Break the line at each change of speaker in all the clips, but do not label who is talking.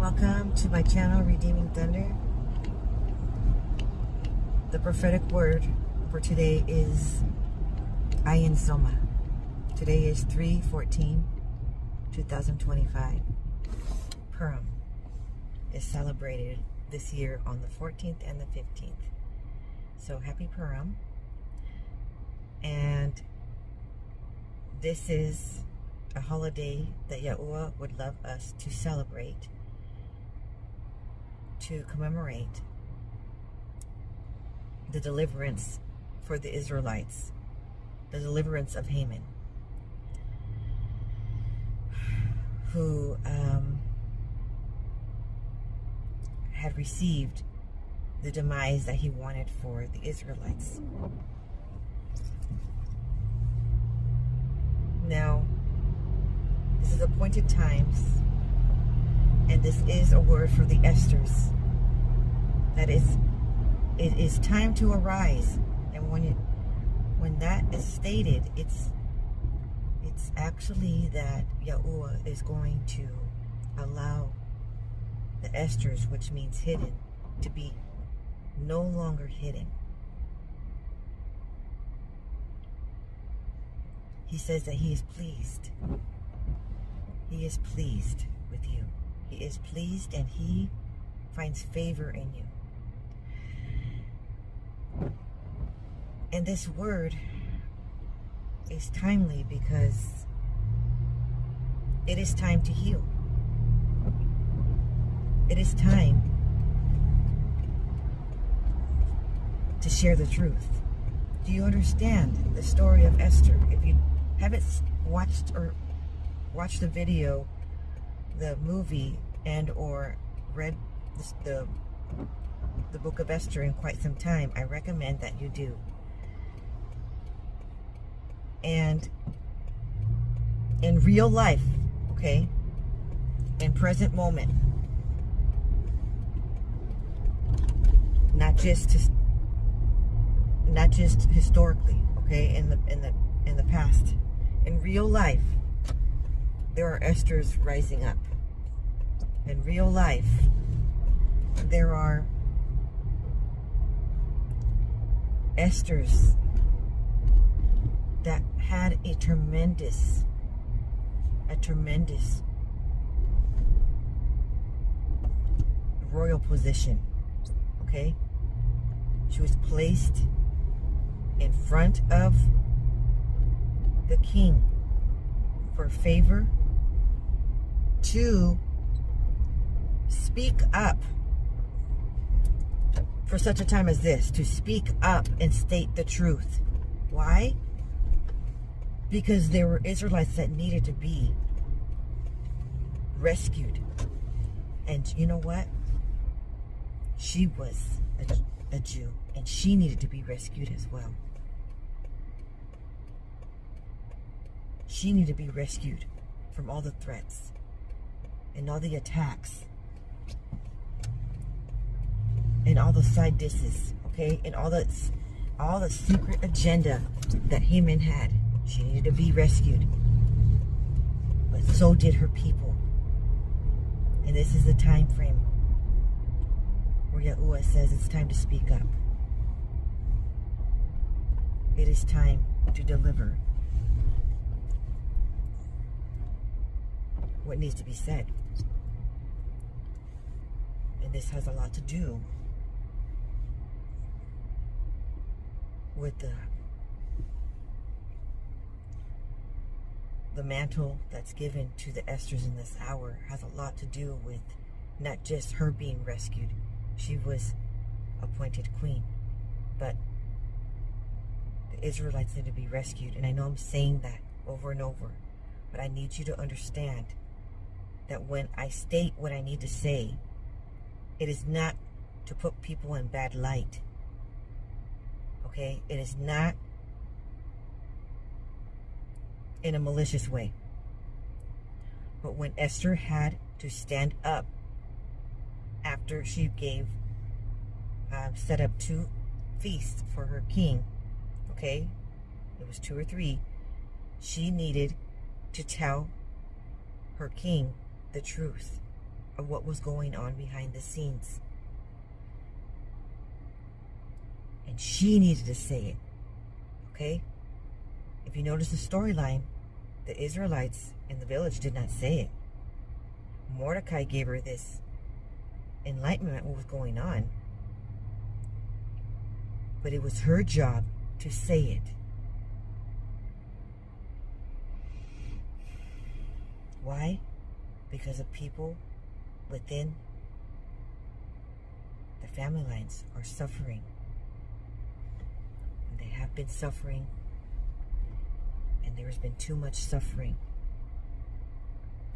Welcome to my channel, Redeeming Thunder. The prophetic word for today is Ayin Soma. Today is 3/14/2025. Purim is celebrated this year on the 14th and the 15th. So happy Purim. And this is a holiday that Yahuwah would love us to celebrate, to commemorate the deliverance for the Israelites, the deliverance of Haman, who had received the demise that he wanted for the Israelites. Now, this is appointed times, and this is a word for the Esthers. That is, it is time to arise. And when that is stated, it's actually that Yahuwah is going to allow the Esthers, which means hidden, to be no longer hidden. He says that he is pleased. He is pleased with you. He is pleased and he finds favor in you. And this word is timely because it is time to heal. It is time to share the truth. Do you understand the story of Esther? If you haven't watched the video, the movie, and or read the book of Esther in quite some time, I recommend that you do. And in real life, okay, in present moment, not just historically, okay, in the past, in real life, there are Esthers rising up. In real life, there are Esthers that had a tremendous royal position, okay? She was placed in front of the king for favor to speak up for such a time as this, to speak up and state the truth. Why? Because there were Israelites that needed to be rescued. And you know what? She was a Jew, and she needed to be rescued as well. She needed to be rescued from all the threats and all the attacks and all the side disses, okay, and all the secret agenda that Haman had. She needed to be rescued, but so did her people. And this is the time frame where Yahuwah says it's time to speak up. It is time to deliver what needs to be said. And this has a lot to do with the mantle that's given to the Esthers in this hour. Has a lot to do with not just her being rescued. She was appointed queen, but the Israelites need to be rescued. And I know I'm saying that over and over, but I need you to understand that when I state what I need to say, it is not to put people in bad light. Okay? It is not in a malicious way. But when Esther had to stand up after she set up 2 feasts for her king, okay? It was 2 or 3. She needed to tell her king the truth. of what was going on behind the scenes. And she needed to say it. Okay? If you notice the storyline, the Israelites in the village did not say it. Mordecai gave her this enlightenment, what was going on. But it was her job to say it. Why? Because the people within the family lines are suffering. And they have been suffering. And there has been too much suffering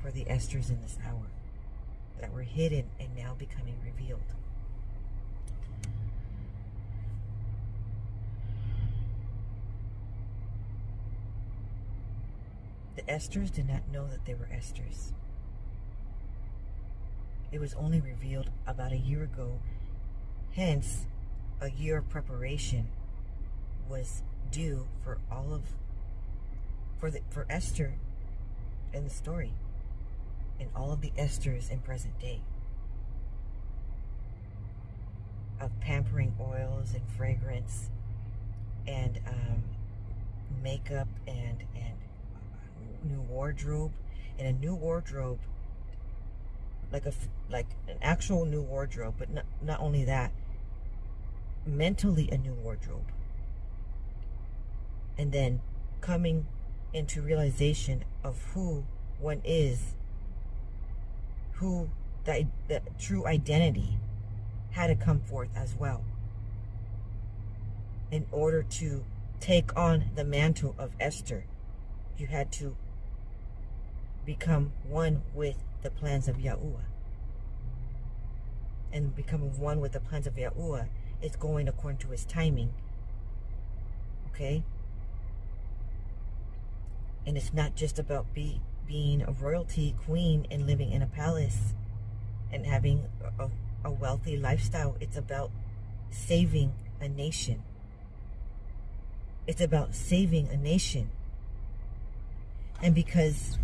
for the Esthers in this hour that were hidden and now becoming revealed. The Esthers did not know that they were Esthers. It was only revealed about a year ago. Hence, a year of preparation was due for for Esther in the story, and all of the Esthers in present day, of pampering oils and fragrance and makeup and new wardrobe, and a new wardrobe, like an actual new wardrobe, but not only that, mentally a new wardrobe, and then coming into realization of who one is, who the true identity had to come forth as well in order to take on the mantle of Esther. You had to become one with the plans of Yahuwah. And becoming one with the plans of Yahuwah is going according to his timing. Okay? And it's not just about being a royalty queen and living in a palace and having a wealthy lifestyle. It's about saving a nation. It's about saving a nation. And because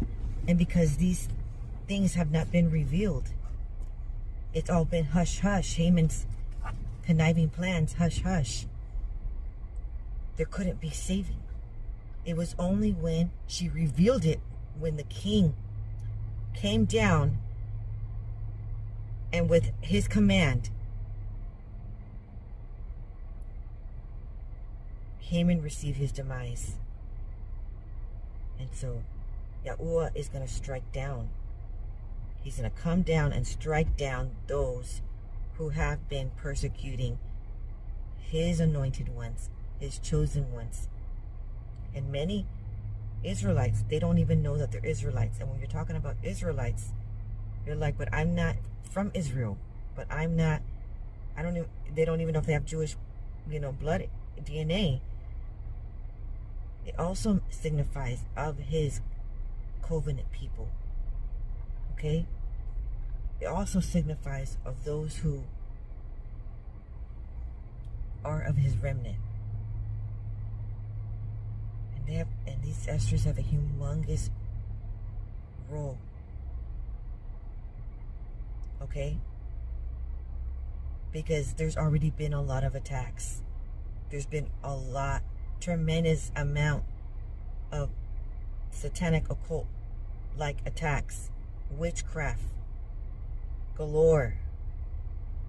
these things have not been revealed, it's all been hush hush. Haman's conniving plans, hush hush. There couldn't be saving. It was only when she revealed it, when the king came down and with his command, Haman received his demise. And so Yahuwah is going to strike down. He's going to come down and strike down those who have been persecuting his anointed ones, his chosen ones. And many Israelites, they don't even know that they're Israelites. And when you're talking about Israelites, you're like, but I'm not from Israel. But I'm not, they don't even know if they have Jewish, blood, DNA. It also signifies of his covenant people. Okay? It also signifies of those who are of his remnant. And these Esthers have a humongous role. Okay? Because there's already been a lot of attacks. There's been a tremendous amount of satanic occult like attacks, witchcraft galore.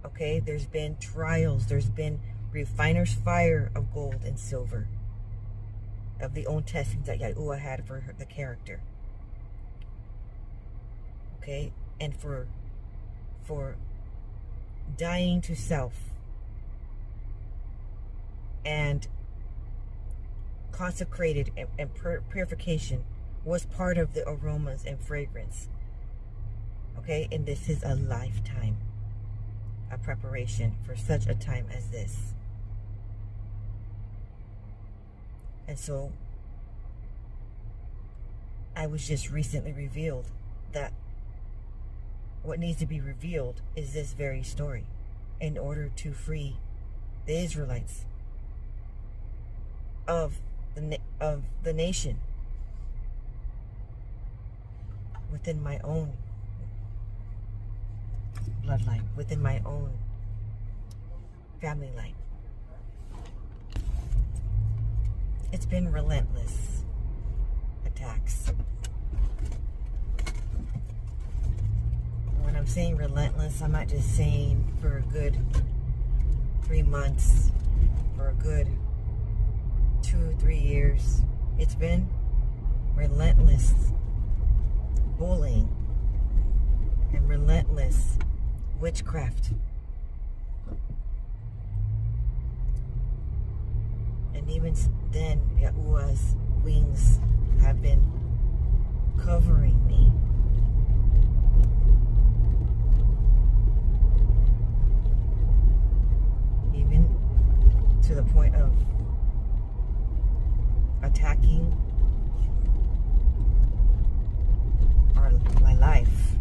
Okay? There's been trials. There's been refiner's fire of gold and silver, of the own testings that Yahuwah had for the character. Okay? And for dying to self and consecrated and purification was part of the aromas and fragrance. Okay? And this is a lifetime of preparation for such a time as this. And so I was just recently revealed that what needs to be revealed is this very story in order to free the Israelites of the nation within my own bloodline, within my own family line. It's been relentless attacks. When I'm saying relentless, I'm not just saying for a good 3 months, for a good 2-3 years. It's been relentless bullying and relentless witchcraft. And even then, Yahuwah's wings have been covering me. Even to the point of attacking my life.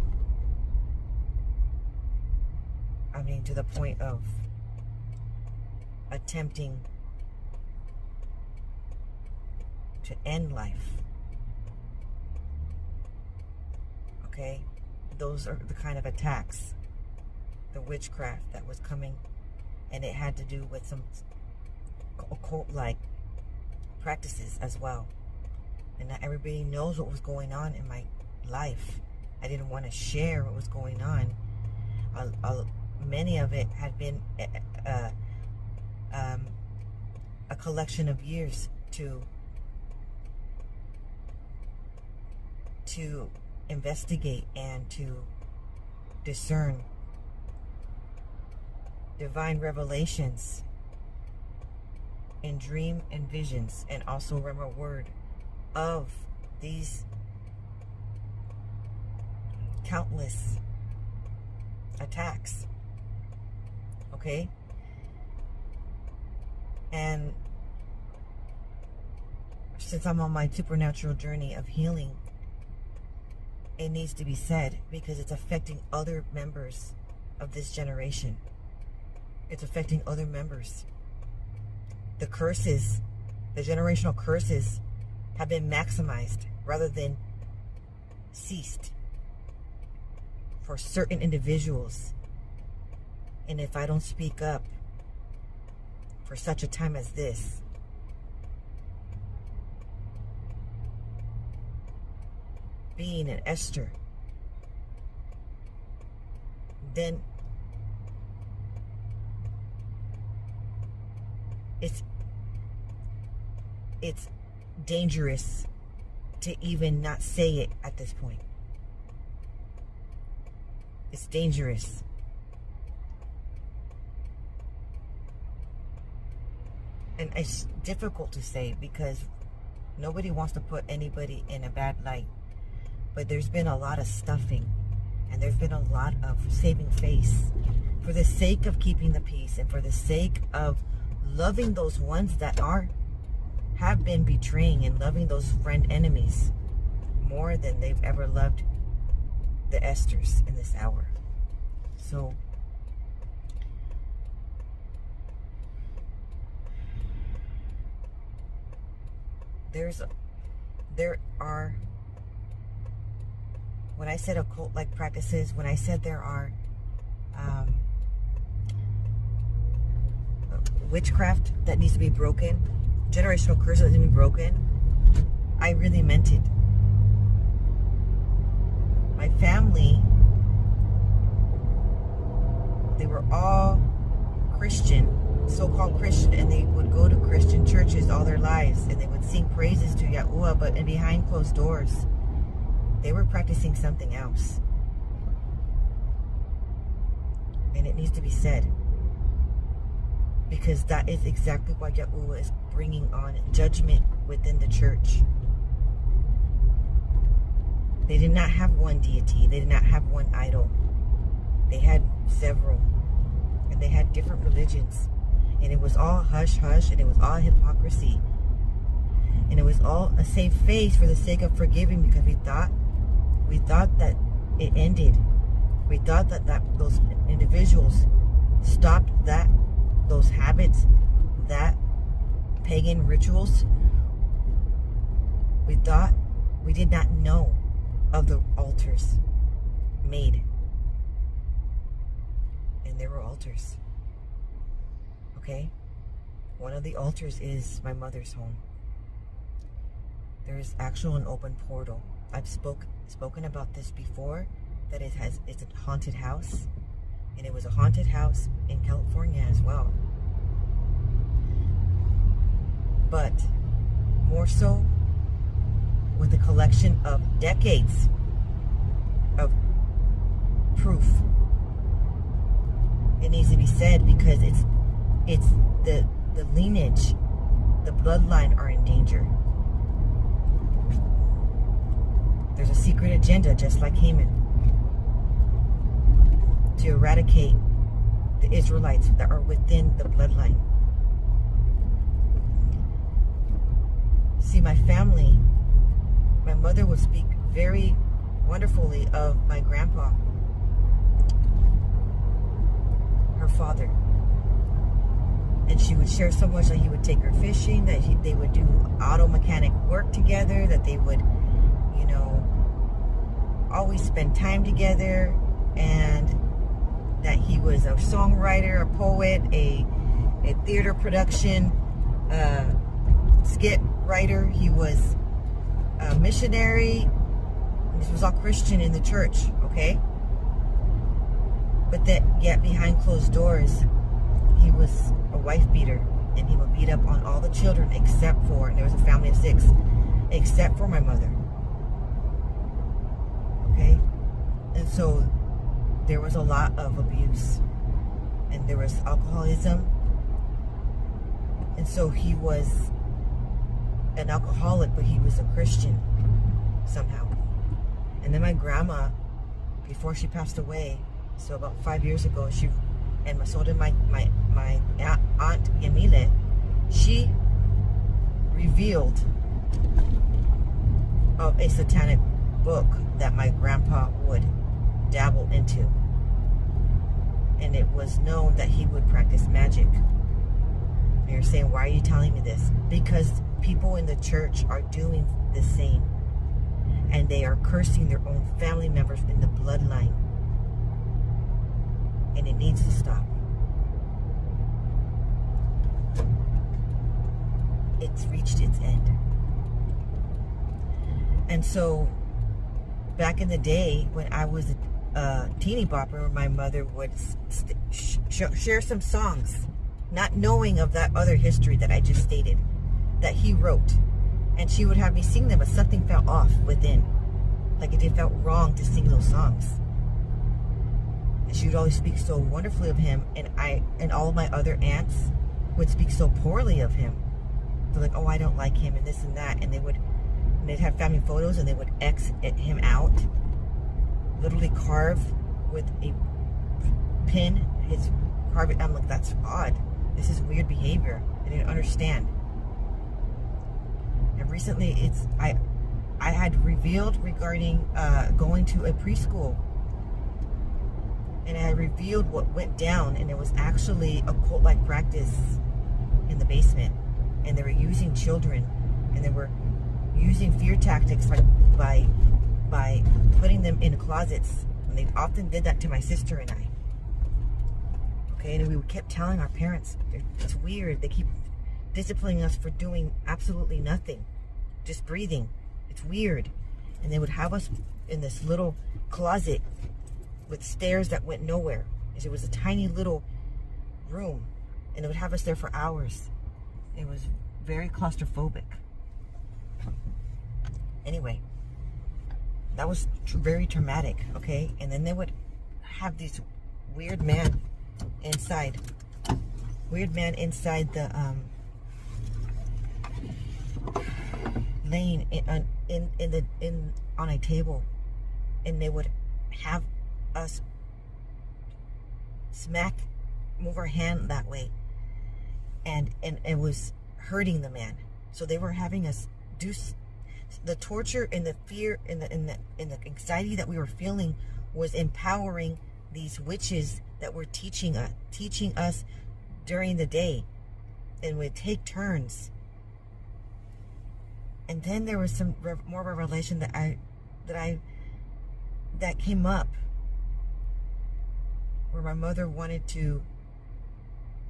I mean, to the point of attempting to end life. Okay? Those are the kind of attacks, the witchcraft that was coming, and it had to do with some occult-like practices as well. And not everybody knows what was going on in my life. I didn't want to share what was going on. Many of it had been a collection of years to investigate and to discern divine revelations in dream and visions, and also Rhema word of these countless attacks. Okay? And since I'm on my supernatural journey of healing, it needs to be said, because it's affecting other members of this generation. It's affecting other members. The curses, the generational curses, have been maximized rather than ceased for certain individuals. And if I don't speak up for such a time as this, being an Esther, then it's dangerous to even not say it at this point. It's dangerous. And it's difficult to say because nobody wants to put anybody in a bad light. But there's been a lot of stuffing, and there's been a lot of saving face for the sake of keeping the peace, and for the sake of loving those ones that have been betraying, and loving those friend enemies more than they've ever loved the Esthers in this hour. So there are, when I said occult-like practices, when I said there are witchcraft that needs to be broken, generational curses that need to be broken, I really meant it. My family, they were all Christian, so-called Christian, and they would go to Christian churches all their lives, and they would sing praises to Yahuwah, but behind closed doors, they were practicing something else. And it needs to be said, because that is exactly why Yahuwah is bringing on judgment within the church. They did not have one deity. They did not have one idol. They had several. And they had different religions. And it was all hush-hush, and it was all hypocrisy. And it was all a safe face for the sake of forgiving, because we thought that it ended. We thought that those individuals stopped those habits, that pagan rituals. We did not know of the altars made and there were altars. Okay? One of the altars is my mother's home. There is actual and open portal. I've spoken about this before, that it's a haunted house, and it was a haunted house in California as well. But more so with a collection of decades of proof. It needs to be said because it's the lineage, the bloodline are in danger. There's a secret agenda, just like Haman, to eradicate the Israelites that are within the bloodline. See, my family, my mother would speak very wonderfully of my grandpa, her father. And she would share so much that he would take her fishing, that they would do auto mechanic work together, that they would, always spend time together, and that he was a songwriter, a poet, a theater production, skit writer. He was a missionary. This was all Christian in the church, okay? But that yet behind closed doors, he was a wife beater, and he would beat up on all the children except for, and there was a family of 6, except for my mother. Okay? And so there was a lot of abuse, and there was alcoholism. And so he was an alcoholic, but he was a Christian somehow. And then my grandma, before she passed away, so about 5 years ago, so did my aunt Yamile, she revealed of a satanic book that my grandpa would dabble into. And it was known that he would practice magic. And you're saying, why are you telling me this? Because people in the church are doing the same. And they are cursing their own family members in the bloodline. And it needs to stop. It's reached its end. And so, back in the day, when I was a teeny bopper, my mother would share some songs, not knowing of that other history that I just stated, that he wrote. And she would have me sing them, but something felt off within. Like it felt wrong to sing those songs. And she would always speak so wonderfully of him, and all of my other aunts would speak so poorly of him. They're like, oh, I don't like him, and this and that, and they'd have family photos, and they would X him out, literally carve with a pin his carve it. I'm like, that's odd. This is weird behavior. I didn't understand. And recently, I had revealed regarding going to a preschool. And I revealed what went down, and it was actually a cult-like practice in the basement. And they were using children, and they were using fear tactics by putting them in closets. And they often did that to my sister and I. Okay, and we kept telling our parents, it's weird. They keep disciplining us for doing absolutely nothing, just breathing. It's weird. And they would have us in this little closet with stairs that went nowhere. It was a tiny little room, and they would have us there for hours. It was very claustrophobic. Anyway, that was very traumatic, okay? And then they would have these weird man inside the laying on a table, and they would have us move our hand that way, and it was hurting the man. So they were having us do the torture, and the fear, and the anxiety that we were feeling was empowering these witches that were teaching us during the day, and would take turns. And then there was some more revelation that came up where my mother wanted to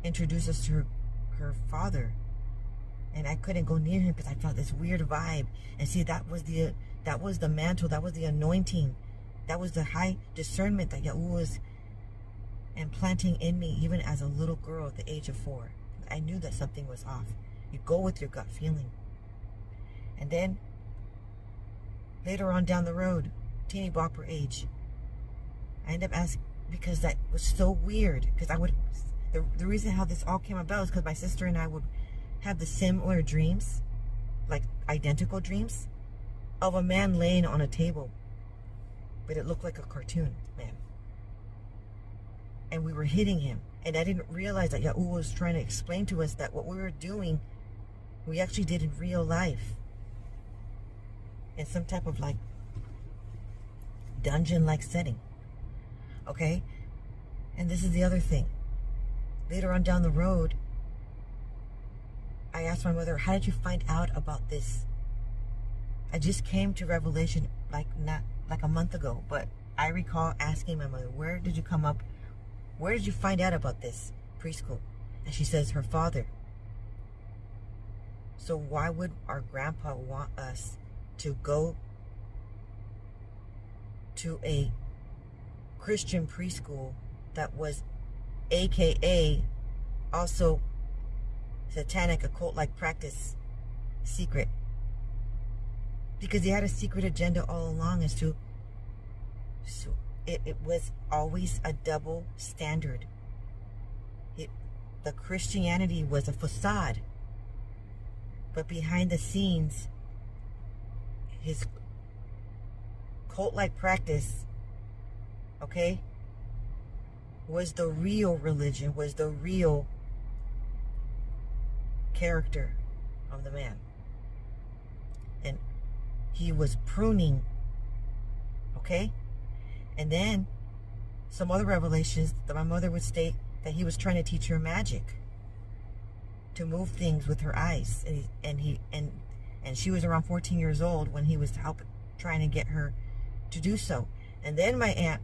introduce us to her father, and I couldn't go near him because I felt this weird vibe. And see, that was the mantle, that was the anointing, that was the high discernment that Yahuwah was implanting in me, even as a little girl at the age of 4. I knew that something was off. You go with your gut feeling. And then later on down the road, teeny bopper age, I ended up asking, because that was so weird, because the reason how this all came about is because my sister and I would have the similar dreams, like identical dreams, of a man laying on a table, but it looked like a cartoon man. And we were hitting him. And I didn't realize that Yahuwah was trying to explain to us that what we were doing, we actually did in real life. In some type of like dungeon-like setting. Okay? And this is the other thing. Later on down the road, I asked my mother, how did you find out about this? I just came to revelation not a month ago, but I recall asking my mother, where did you come up? Where did you find out about this preschool? And she says, her father. So why would our grandpa want us to go to a Christian preschool that was AKA also satanic, occult-like practice, secret? Because he had a secret agenda all along as to, so it was always a double standard. The Christianity was a facade, but behind the scenes, his cult-like practice, okay, was the real religion, was the real character of the man. And he was pruning, okay? And then some other revelations that my mother would state that he was trying to teach her magic, to move things with her eyes. And she was around 14 years old when he was trying to get her to do so. And then my aunt,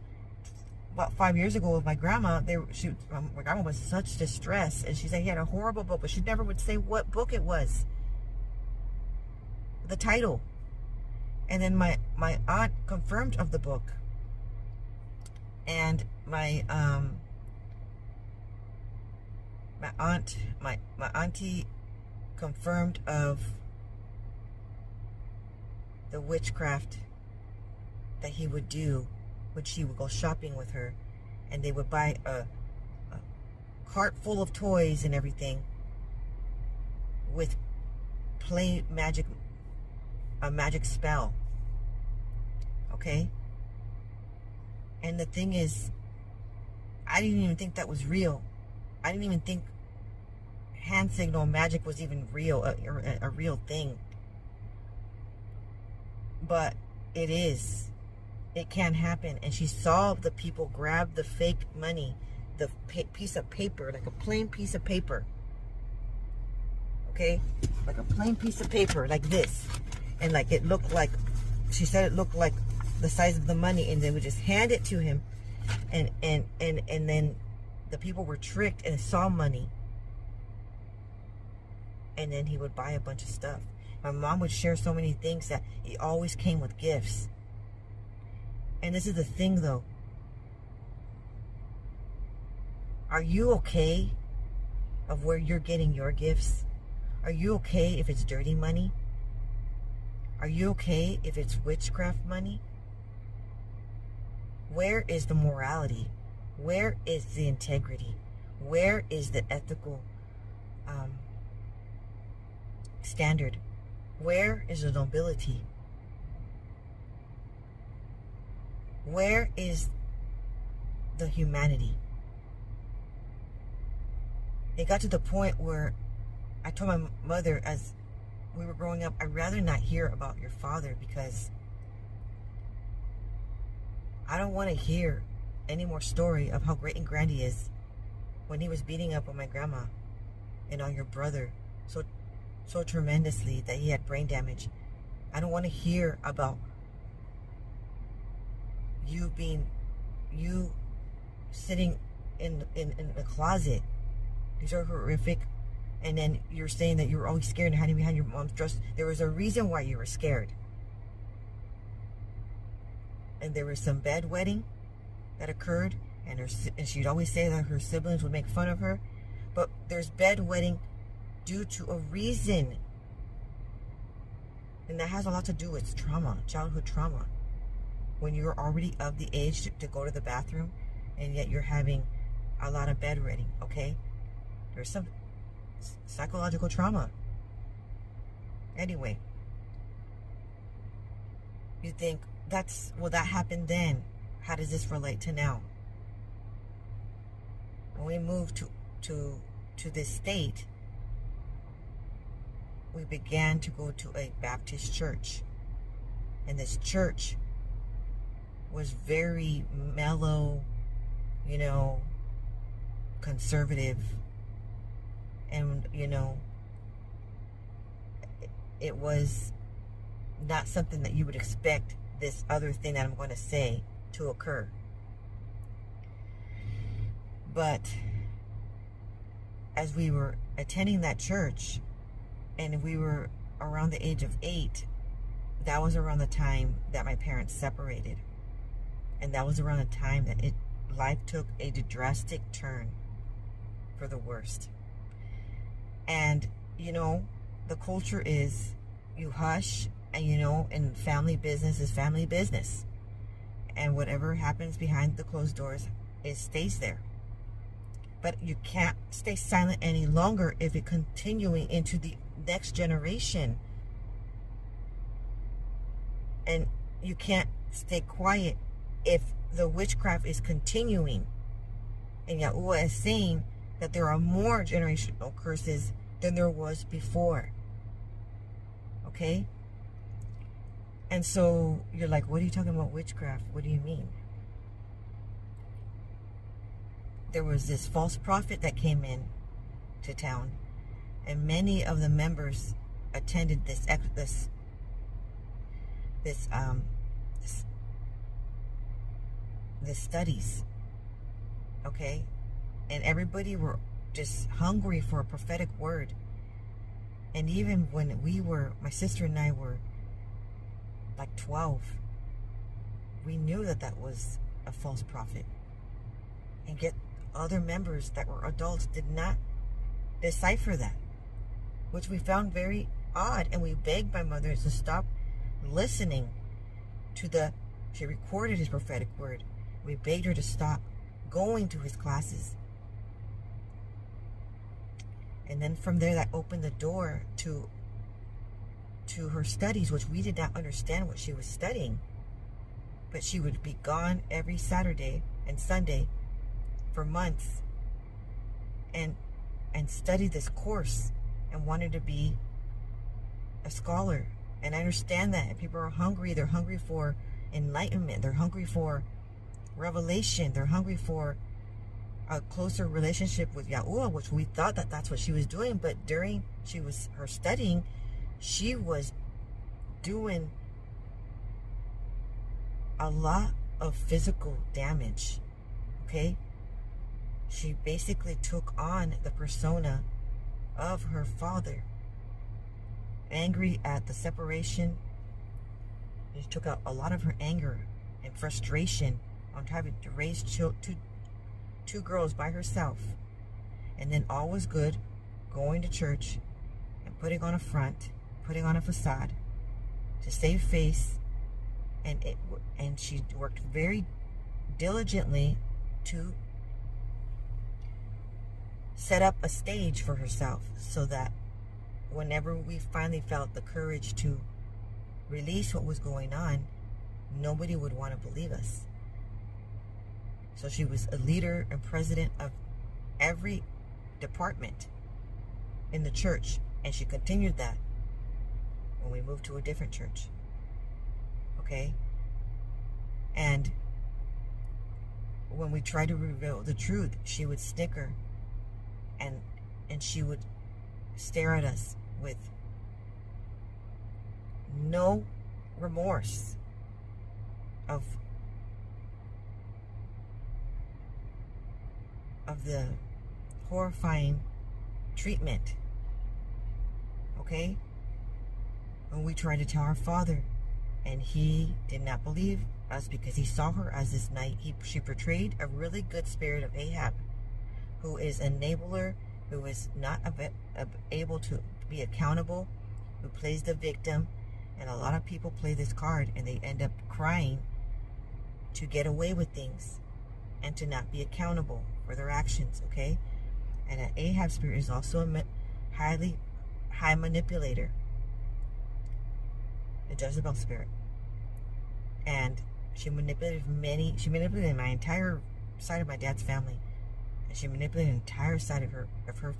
about 5 years ago with my grandma, my grandma was in such distress, and she said he had a horrible book, but she never would say what book it was, the title. And then my aunt confirmed of the book, and my auntie confirmed of the witchcraft that he would do when she would go shopping with her, and they would buy a cart full of toys and everything with play a magic spell. Okay? And the thing is, I didn't even think that was real. I didn't even think hand signal magic was even real, a real thing. But it is. It can happen. And she saw the people grab the fake money, the piece of paper, like a plain piece of paper. Okay? Like a plain piece of paper, like this. And like it looked like, she said it looked like the size of the money, and they would just hand it to him. And then the people were tricked and saw money. And then he would buy a bunch of stuff. My mom would share so many things that he always came with gifts. And this is the thing though. Are you okay of where you're getting your gifts? Are you okay if it's dirty money? Are you okay if it's witchcraft money? Where is the morality? Where is the integrity? Where is the ethical standard? Where is the nobility? Where is the humanity? It got to the point where I told my mother as we were growing up, I'd rather not hear about your father, because I don't want to hear any more story of how great and grand he is when he was beating up on my grandma and on your brother so tremendously that he had brain damage. I don't want to hear about you sitting in the closet. These are horrific. And then you're saying that you were always scared and hiding behind your mom's dress. There was a reason why you were scared. And there was some bedwetting that occurred, and she'd always say that her siblings would make fun of her. But there's bedwetting due to a reason. And that has a lot to do with trauma, childhood trauma. When you're already of the age to go to the bathroom, and yet you're having a lot of bedwetting, okay? There's some psychological trauma. Anyway, you think, that happened then. How does this relate to now? When we moved to this state, we began to go to a Baptist church. And this church was very mellow, conservative. And, it was not something that you would expect this other thing that I'm going to say to occur. But as we were attending that church, and we were around the age of 8, that was around the time that my parents separated. And that was around the time that life took a drastic turn for the worst. And, the culture is you hush, and, and family business is family business. And whatever happens behind the closed doors, it stays there. But you can't stay silent any longer if it's continuing into the next generation. And you can't stay quiet if the witchcraft is continuing. And Yahuah is saying that there are more generational curses than there was before. Okay? And so you're like, what are you talking about witchcraft? What do you mean? There was this false prophet that came in to town, and many of the members attended the studies. Okay? And everybody were just hungry for a prophetic word. And even when my sister and I were like 12, we knew that was a false prophet. And yet other members that were adults did not decipher that, which we found very odd. And we begged my mother to stop listening to she recorded his prophetic word. We begged her to stop going to his classes. And then from there, that opened the door to her studies, which we did not understand what she was studying. But she would be gone every Saturday and Sunday for months and study this course and wanted to be a scholar. And I understand that people are hungry. They're hungry for enlightenment. They're hungry for revelation. They're hungry for a closer relationship with Yahuah, which we thought that that's what she was doing. But during her studying, she was doing a lot of physical damage. Okay? She basically took on the persona of her father. Angry at the separation, she took out a lot of her anger and frustration on having to raise two girls by herself. And then all was good, going to church and putting on a front, putting on a facade to save face. And she worked very diligently to set up a stage for herself, so that whenever we finally felt the courage to release what was going on, nobody would want to believe us. So she was a leader and president of every department in the church, and she continued that when we moved to a different church. Okay? And when we tried to reveal the truth, she would snicker and she would stare at us with no remorse of of the horrifying treatment. Okay? When we tried to tell our father, and he did not believe us because he saw her as this knight. She portrayed a really good spirit of Ahab, who is an enabler, who is not able to be accountable, who plays the victim. And a lot of people play this card and they end up crying to get away with things and to not be accountable for their actions, okay? And an Ahab spirit is also a high manipulator, a Jezebel spirit. And she manipulated my entire side of my dad's family. And she manipulated the entire side of her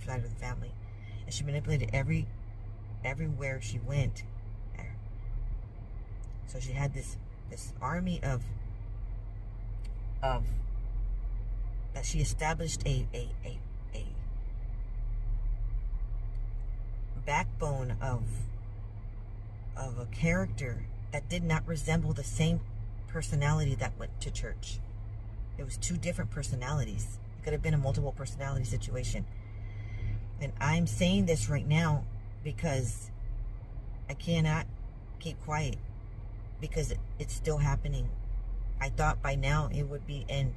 side of the family. And she manipulated everywhere she went. So she had this army of that she established a backbone of a character that did not resemble the same personality that went to church. It was two different personalities. It could have been a multiple personality situation. And I'm saying this right now because I cannot keep quiet, because it's still happening. I thought by now it would be end.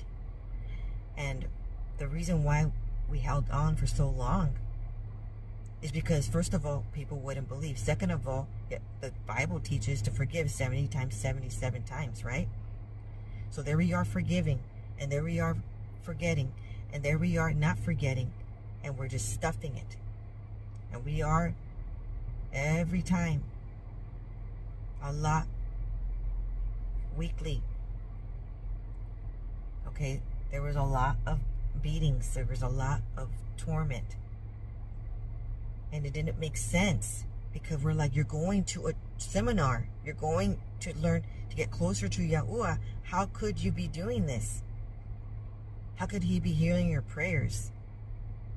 And the reason why we held on for so long is because, first of all, people wouldn't believe. Second of all, the Bible teaches to forgive 70 times, 77 times, right? So there we are forgiving, and there we are forgetting, and there we are not forgetting, and we're just stuffing it. And we are, every time, a lot weekly. Okay, there was a lot of beatings, there was a lot of torment, and it didn't make sense, because we're like, you're going to a seminar, you're going to learn to get closer to Yahuwah. How could you be doing this? How could he be hearing your prayers?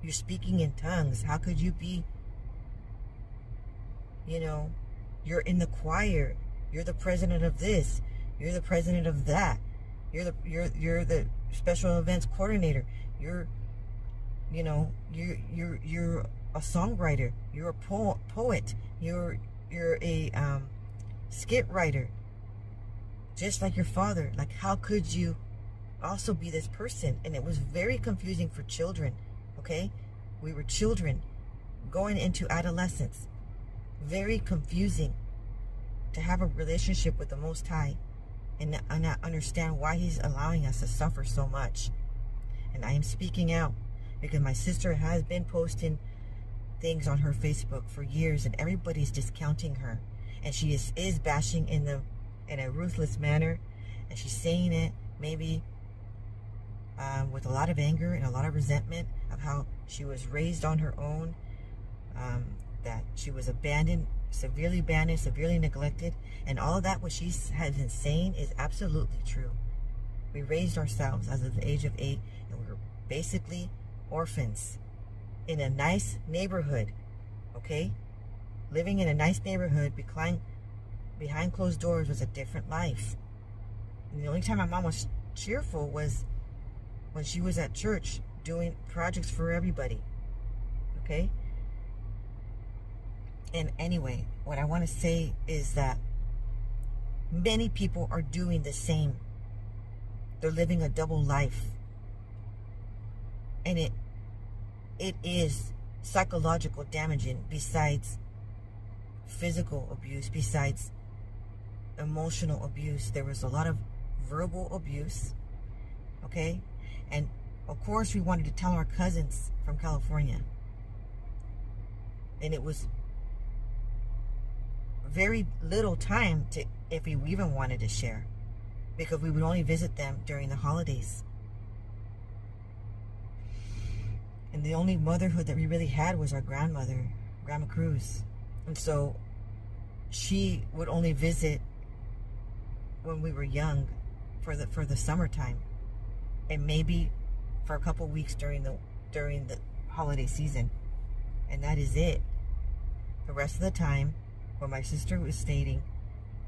You're speaking in tongues. How could you be, you're in the choir, you're the president of this, you're the president of that, you're the special events coordinator, you're a songwriter, you're a poet, you're a skit writer, just like your father. Like, how could you also be this person? And it was very confusing for children. Okay, we were children going into adolescence. Very confusing to have a relationship with the Most High and not understand why he's allowing us to suffer so much. And I am speaking out because my sister has been posting things on her Facebook for years, and everybody's discounting her, and she is bashing in a ruthless manner, and she's saying it maybe with a lot of anger and a lot of resentment of how she was raised on her own, that she was severely abandoned, severely neglected, and all of that what she has been saying is absolutely true. We raised ourselves as of the age of 8, and we were basically orphans in a nice neighborhood, okay? Living in a nice neighborhood behind closed doors was a different life. And the only time my mom was cheerful was when she was at church doing projects for everybody, okay? And anyway, what I want to say is that many people are doing the same. They're living a double life. And it is psychological damaging, besides physical abuse, besides emotional abuse. There was a lot of verbal abuse, okay? And of course we wanted to tell our cousins from California. And it was very little time to, if we even wanted to share, because we would only visit them during the holidays. And the only motherhood that we really had was our grandmother, Grandma Cruz. And so she would only visit when we were young for the summertime, and maybe for a couple weeks during the holiday season. And that is it. The rest of the time, what my sister was stating,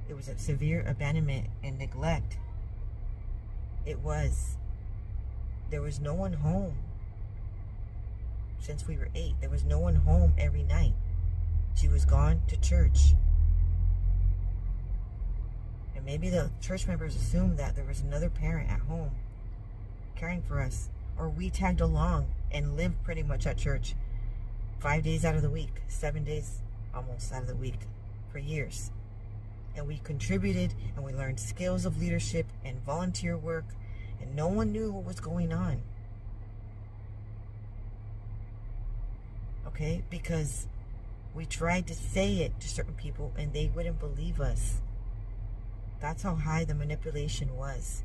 it was a severe abandonment and neglect. There was no one home. since we were 8. There was no one home every night. She was gone to church. And maybe the church members assumed that there was another parent at home caring for us. Or we tagged along and lived pretty much at church 5 days out of the week, 7 days almost out of the week for years. And we contributed and we learned skills of leadership and volunteer work, and no one knew what was going on. Okay? Because we tried to say it to certain people and they wouldn't believe us. That's how high the manipulation was.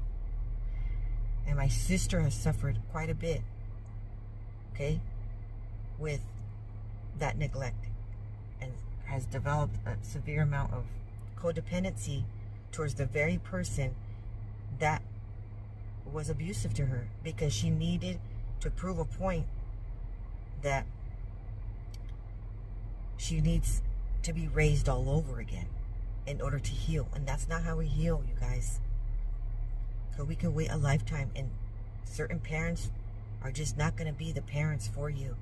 And my sister has suffered quite a bit, okay, with that neglect, and has developed a severe amount of codependency towards the very person that was abusive to her, because she needed to prove a point that she needs to be raised all over again in order to heal. And that's not how we heal, you guys. So we can wait a lifetime, and certain parents are just not going to be the parents for you.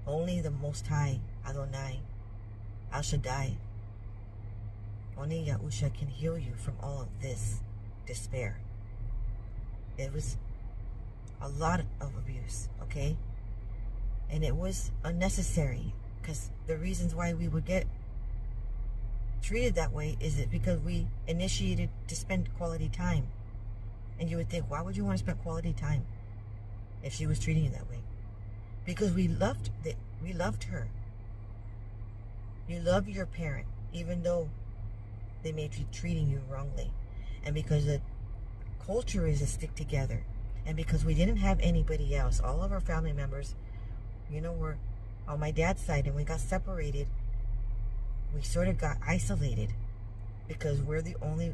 Only the Most High, Adonai, El Shaddai, only Yahusha can heal you from all of this despair. It was a lot of abuse, okay? And it was unnecessary, because the reasons why we would get treated that way is it because we initiated to spend quality time. And you would think, why would you want to spend quality time if she was treating you that way? Because we loved her. You love your parent even though they may be treating you wrongly. And because the culture is to stick together, and because we didn't have anybody else, all of our family members, you know, were on my dad's side, and we got separated. We sort of got isolated because we're the only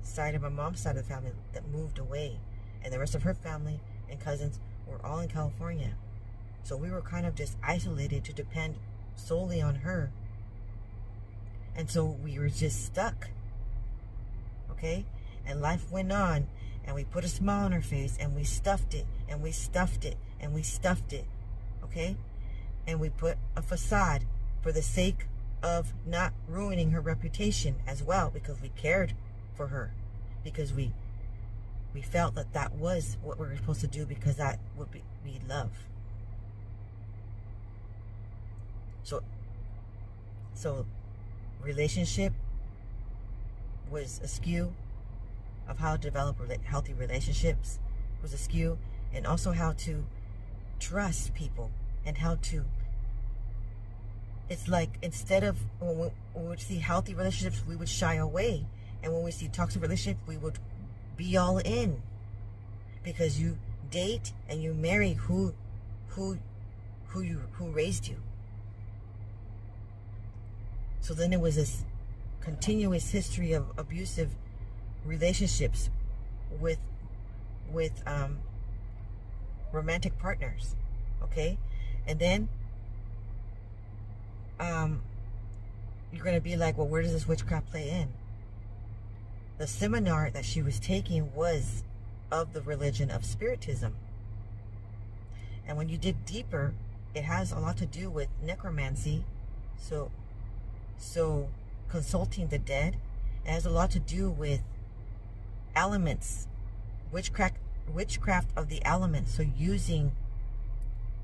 side of my mom's side of the family that moved away, and the rest of her family and cousins were all in California. So we were kind of just isolated to depend solely on her. And so we were just stuck. Okay? And life went on, and we put a smile on her face, and we stuffed it, and we stuffed it, and we stuffed it. Okay? And we put a facade for the sake of not ruining her reputation as well, because we cared for her, because we felt that that was what we were supposed to do, because that would be love. So relationship was askew of how to develop healthy relationships was askew, and also how to trust people, and how to, it's like, instead of when we would see healthy relationships, we would shy away, and when we see toxic relationships, we would be all in, because you date and you marry who raised you. So then it was this continuous history of abusive relationships with romantic partners, okay? And then you're going to be like, well, where does this witchcraft play in? The seminar that she was taking was of the religion of Spiritism. And when you dig deeper, it has a lot to do with necromancy. So consulting the dead. It has a lot to do with elements, witchcraft of the elements. So using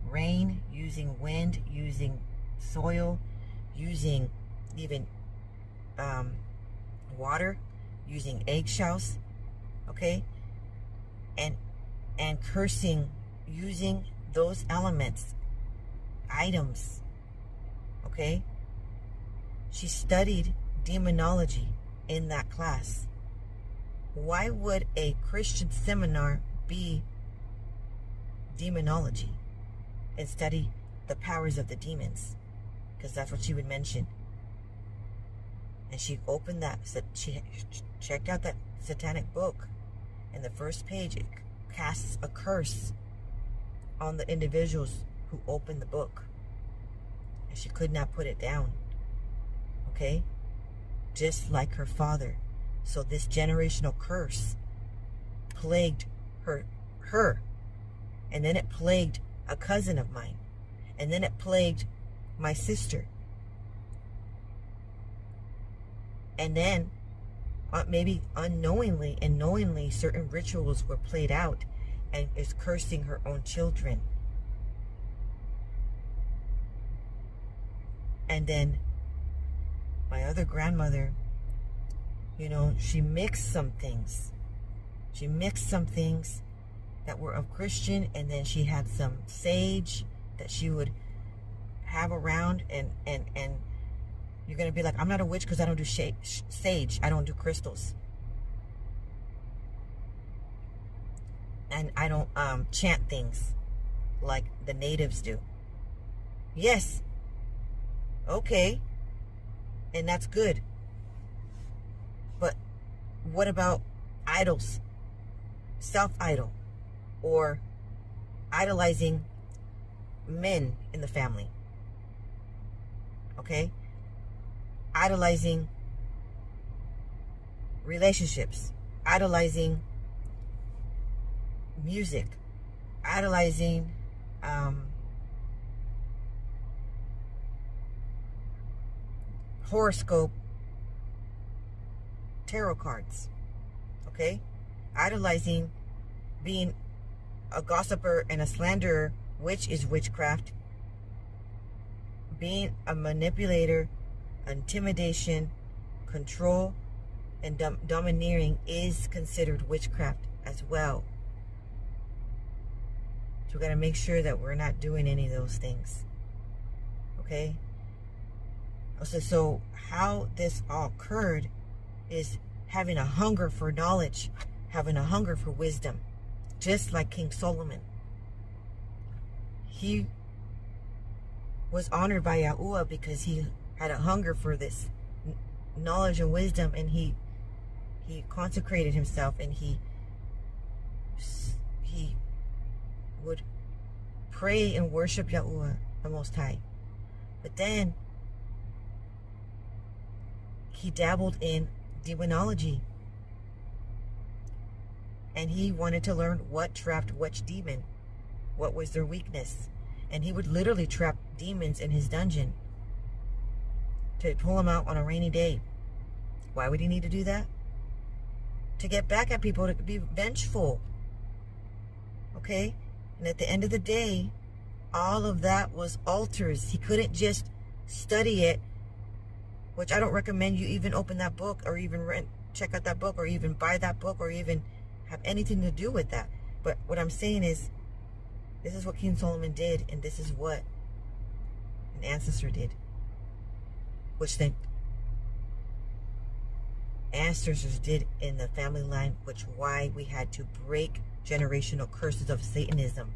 rain, using wind, using soil, using even water, using eggshells, okay, and cursing, using those elements, items, okay. She studied demonology in that class. Why would a Christian seminar be demonology and study the powers of the demons? Because that's what she would mention. And she opened that, she checked out that satanic book, and the first page, it casts a curse on the individuals who opened the book, and she could not put it down. Okay, just like her father. So this generational curse plagued her, and then it plagued a cousin of mine. And then it plagued my sister. And then maybe unknowingly and knowingly certain rituals were played out and is cursing her own children. And then my other grandmother, she mixed some things. She mixed some things that were of Christian, and then she had some sage that she would have around, and you're going to be like, I'm not a witch because I don't do sage. I don't do crystals. And I don't chant things like the natives do. Yes. Okay. And that's good. But what about idols? Self-idol. Or idolizing men in the family. Okay? Idolizing relationships. Idolizing music. Idolizing horoscope tarot cards. Okay? Idolizing being a gossiper and a slanderer, which is witchcraft. Being a manipulator, intimidation, control, and domineering is considered witchcraft as well. So we got to make sure that we're not doing any of those things. Okay? So how this all occurred is having a hunger for knowledge, having a hunger for wisdom, just like King Solomon. He was honored by Yahuah because he had a hunger for this knowledge and wisdom, and he consecrated himself, and he would pray and worship Yahuah, the Most High. But then he dabbled in demonology, and he wanted to learn what trapped which demon, what was their weakness. And he would literally trap demons in his dungeon to pull them out on a rainy day. Why would he need to do that? To get back at people, to be vengeful. Okay? And at the end of the day, all of that was altars. He couldn't just study it, which I don't recommend you even open that book or even check out that book or even buy that book or even have anything to do with that. But what I'm saying is, this is what King Solomon did, and this is what an ancestor did. Which the ancestors did in the family line, which why we had to break generational curses of Satanism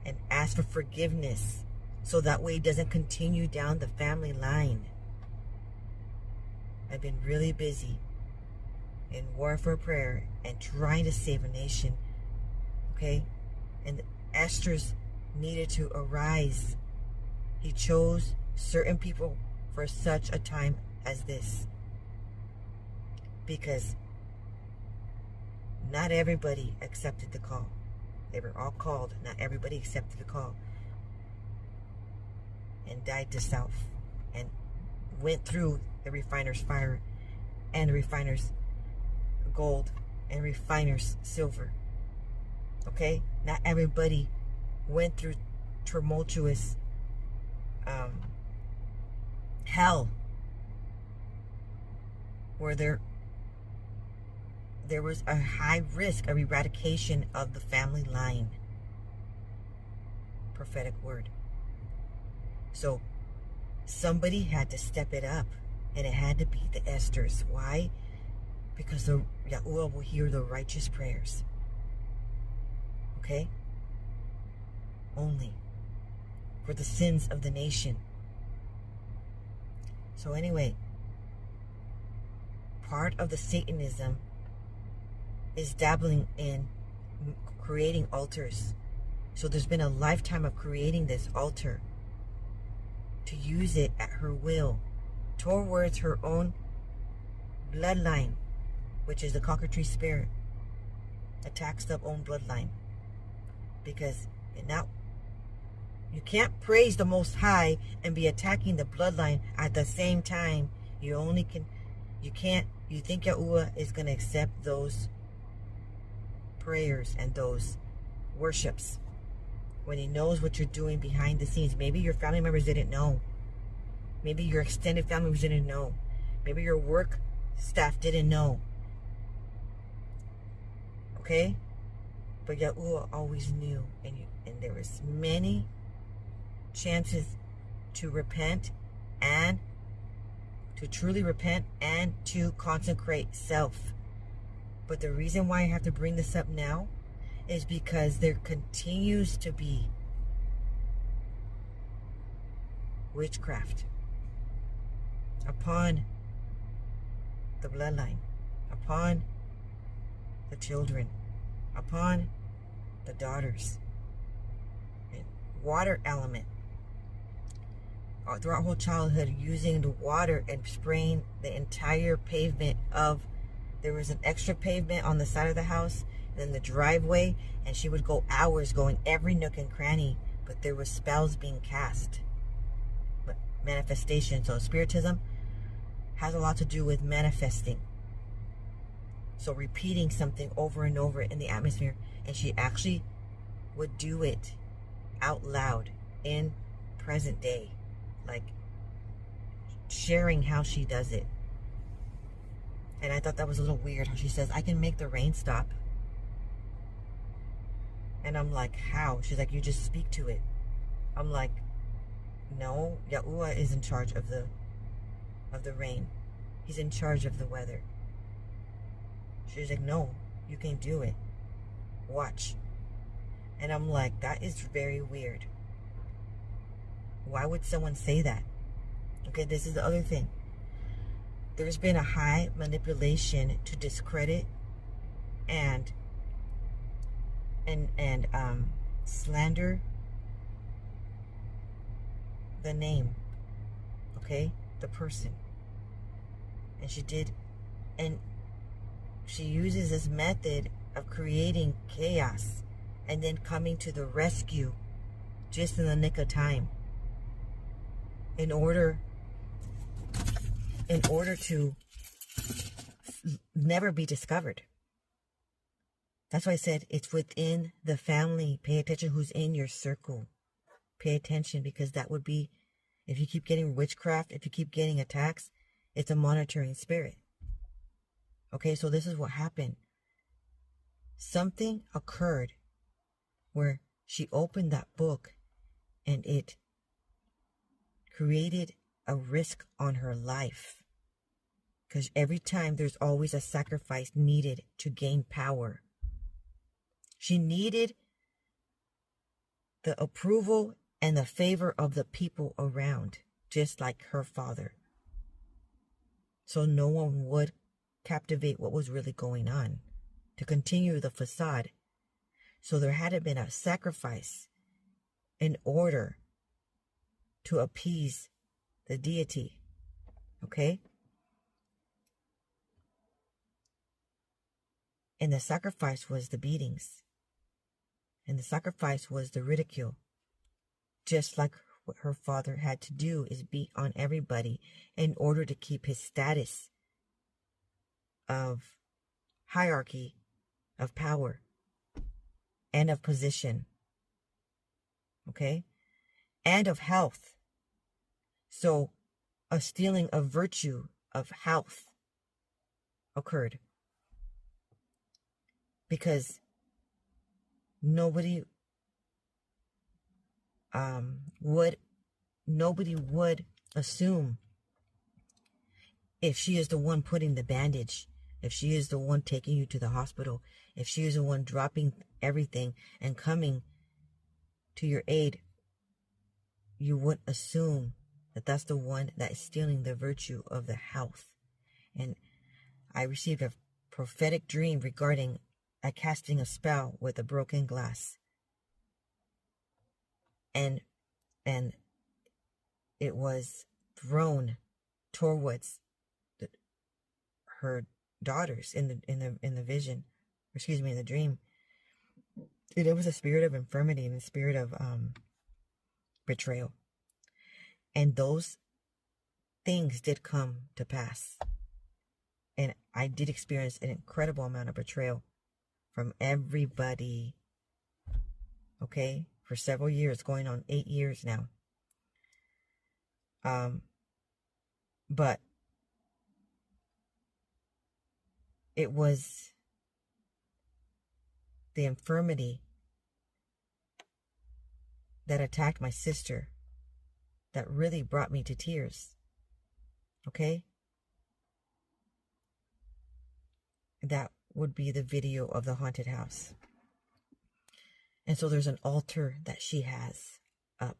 and ask for forgiveness, so that way it doesn't continue down the family line. I've been really busy in warfare prayer and trying to save a nation. Okay? And the Esther's needed to arise. He chose certain people for such a time as this. Because not everybody accepted the call. They were all called. Not everybody accepted the call. And died to self. And went through the refiner's fire and the refiner's gold and refiner's silver. Okay? Not everybody went through tumultuous hell where there was a high risk of eradication of the family line. Prophetic word. So somebody had to step it up, and it had to be the Esthers. Why? Because the Yahuah will hear the righteous prayers. Okay? Only for the sins of the nation. So anyway, part of the Satanism is dabbling in creating altars. So there's been a lifetime of creating this altar to use it at her will towards her own bloodline, which is the cockatrice spirit, attacks the own bloodline. Because now you can't praise the Most High and be attacking the bloodline at the same time. You think Yahuwah is going to accept those prayers and those worships when he knows what you're doing behind the scenes. Maybe your family members didn't know. Maybe your extended family members didn't know. Maybe your work staff didn't know. Okay? But Yahuwah always knew. And there was many chances to repent and to truly repent and to consecrate self. But the reason why I have to bring this up now is because there continues to be witchcraft upon the bloodline, upon the children, upon the daughters. And water element. Throughout whole childhood, using the water and spraying the entire pavement of, there was an extra pavement on the side of the house, and then the driveway, and she would go hours going every nook and cranny, but there was spells being cast. But manifestation, so spiritism has a lot to do with manifesting. So repeating something over and over in the atmosphere, and she actually would do it out loud in present day, like sharing how she does it. And I thought that was a little weird how she says, I can make the rain stop. And I'm like, how? She's like, you just speak to it. I'm like, no, Yahuwah is in charge of the rain. He's in charge of the weather. She's like, no, you can do it. Watch. And I'm like, that is very weird. Why would someone say that? Okay, this is the other thing. There's been a high manipulation to discredit and slander the name, okay, the person. And she uses this method of creating chaos and then coming to the rescue just in the nick of time in order to never be discovered. That's why I said it's within the family. Pay attention who's in your circle. Pay attention, because that would be, if you keep getting witchcraft, if you keep getting attacks, it's a monitoring spirit. Okay, so this is what happened. Something occurred where she opened that book and it created a risk on her life. Because every time there's always a sacrifice needed to gain power. She needed the approval and the favor of the people around, just like her father. So no one would captivate what was really going on, to continue the facade. So there had been a sacrifice in order to appease the deity. Okay? And the sacrifice was the beatings. And the sacrifice was the ridicule. Just like what her father had to do, is beat on everybody in order to keep his status of hierarchy, of power, and of position. Okay? And of health. So a stealing of virtue, of health, occurred. Because nobody would assume, if she is the one putting the bandage, if she is the one taking you to the hospital, if she is the one dropping everything and coming to your aid, you wouldn't assume that that's the one that is stealing the virtue of the health. And I received a prophetic dream regarding a casting a spell with a broken glass. And it was thrown towards her daughters in the vision, in the dream. See, there was a spirit of infirmity and a spirit of betrayal. And those things did come to pass. And I did experience an incredible amount of betrayal from everybody. Okay? For several years, going on 8 years now. But it was the infirmity that attacked my sister that really brought me to tears. Okay? That would be the video of the haunted house. And so there's an altar that she has up.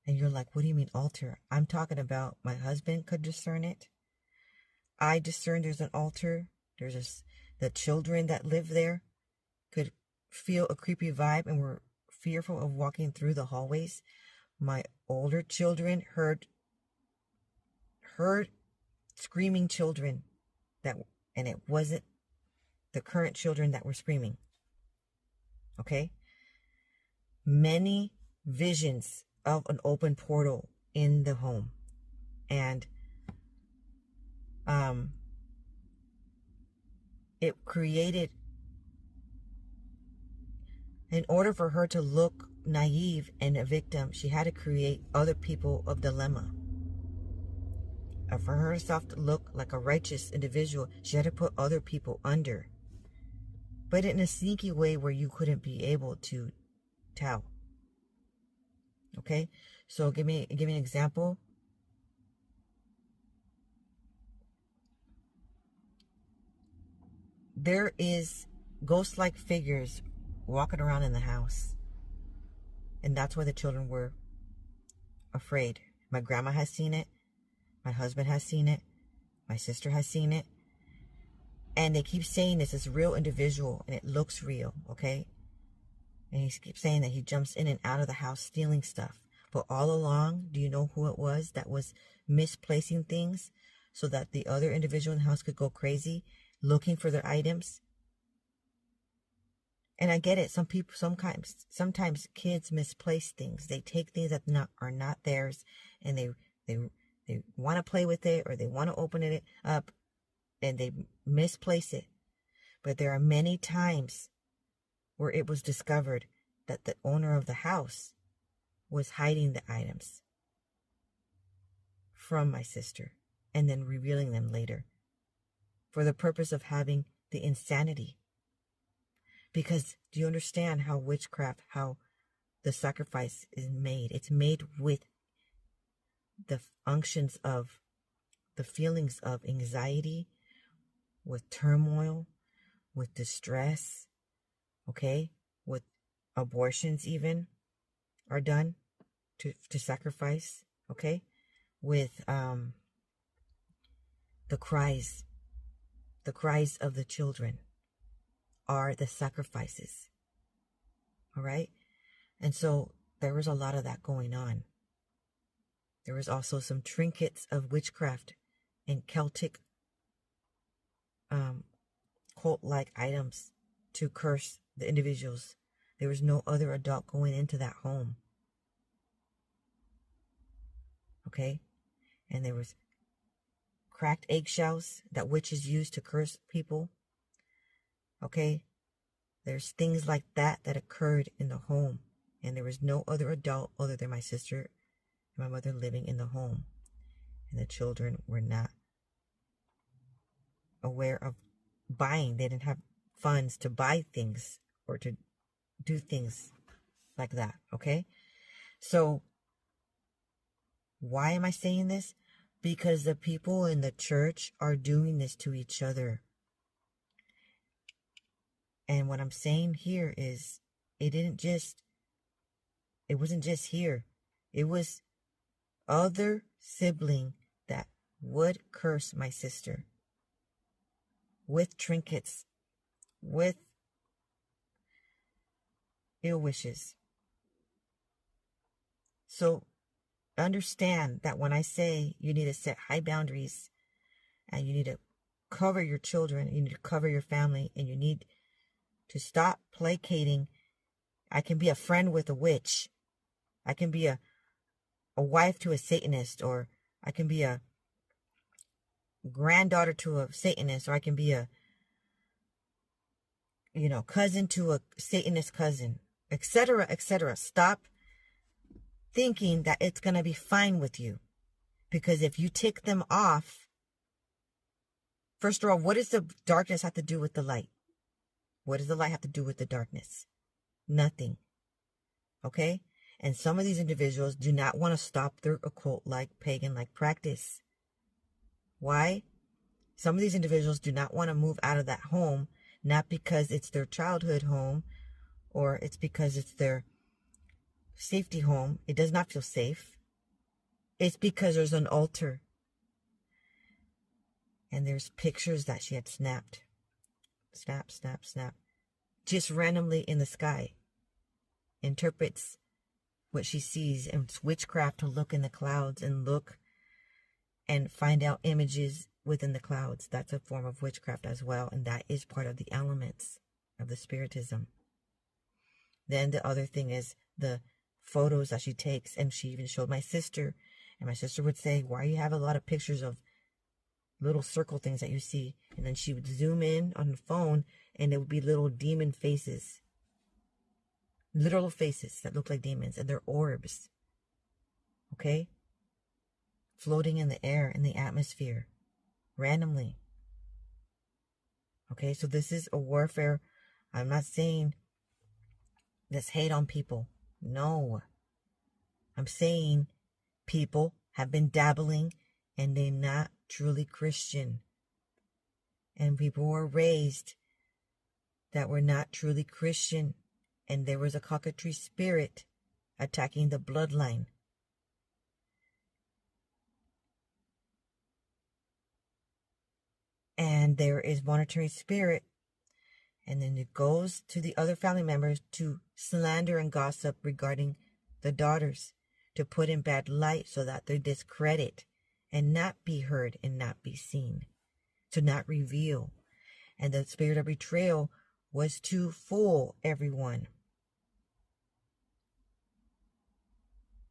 And you're like, what do you mean altar? I'm talking about my husband could discern it. I discern there's an altar. There's the children that live there could feel a creepy vibe and were fearful of walking through the hallways. My older children heard screaming children and it wasn't the current children that were screaming. Okay? Many visions of an open portal in the home. And it created, in order for her to look naive and a victim, she had to create other people of dilemma. For herself to look like a righteous individual, she had to put other people under. But in a sneaky way where you couldn't be able to tell. Okay? So give me an example. There is ghost-like figures walking around in the house. And that's why the children were afraid. My grandma has seen it. My husband has seen it. My sister has seen it. And they keep saying this is real individual and it looks real, okay? And he keeps saying that he jumps in and out of the house stealing stuff. But all along, do you know who it was that was misplacing things so that the other individual in the house could go crazy looking for their items? And I get it. Sometimes kids misplace things. They take things that are not theirs, and they want to play with it, or they want to open it up, and they misplace it. But there are many times where it was discovered that the owner of the house was hiding the items from my sister and then revealing them later for the purpose of having the insanity. Because do you understand how witchcraft, how the sacrifice is made? It's made with the unctions of the feelings of anxiety, with turmoil, with distress, okay? With abortions even are done to sacrifice, okay? With the cries of the children are the sacrifices, all right? And so there was a lot of that going on. There was also some trinkets of witchcraft and Celtic cult-like items to curse the individuals. There was no other adult going into that home. Okay? And there was cracked eggshells that witches used to curse people. Okay? There's things like that occurred in the home. And there was no other adult other than my sister and my mother living in the home. And the children were not aware of buying. They didn't have funds to buy things or to do things like that. Okay? So, why am I saying this? Because the people in the church are doing this to each other. And what I'm saying here is, it wasn't just here. It was other sibling that would curse my sister with trinkets, with ill wishes. So understand that when I say you need to set high boundaries and you need to cover your children, you need to cover your family, and you need to stop placating. I can be a friend with a witch. I can be a wife to a Satanist, or I can be a granddaughter to a Satanist, or I can be a, cousin to a Satanist cousin, etc., etc. Stop thinking that it's going to be fine with you. Because if you tick them off, first of all, what does the darkness have to do with the light? What does the light have to do with the darkness? Nothing. Okay? And some of these individuals do not want to stop their occult-like, pagan-like practice. Why? Some of these individuals do not want to move out of that home, not because it's their childhood home or it's because it's their safety home. It does not feel safe. It's because there's an altar. And there's pictures that she had snapped. Snap, snap, snap. Just randomly in the sky. Interprets what she sees. And it's witchcraft to look in the clouds and look and find out images within the clouds. That's a form of witchcraft as well. And that is part of the elements of the spiritism. Then the other thing is the photos that she takes. And she even showed my sister. And my sister would say, why you have a lot of pictures of little circle things that you see? And then she would zoom in on the phone and it would be little demon faces. Literal faces that look like demons. And they're orbs. Okay? Floating in the air, in the atmosphere. Randomly. Okay? So this is a warfare. I'm not saying let's hate on people. No. I'm saying people have been dabbling and they're not truly Christian. And people were raised that were not truly Christian. And there was a cockatrice spirit attacking the bloodline. And there is monitoring spirit. And then it goes to the other family members to slander and gossip regarding the daughters, to put in bad light so that they discredit and not be heard and not be seen, to not reveal. And the spirit of betrayal was to fool everyone,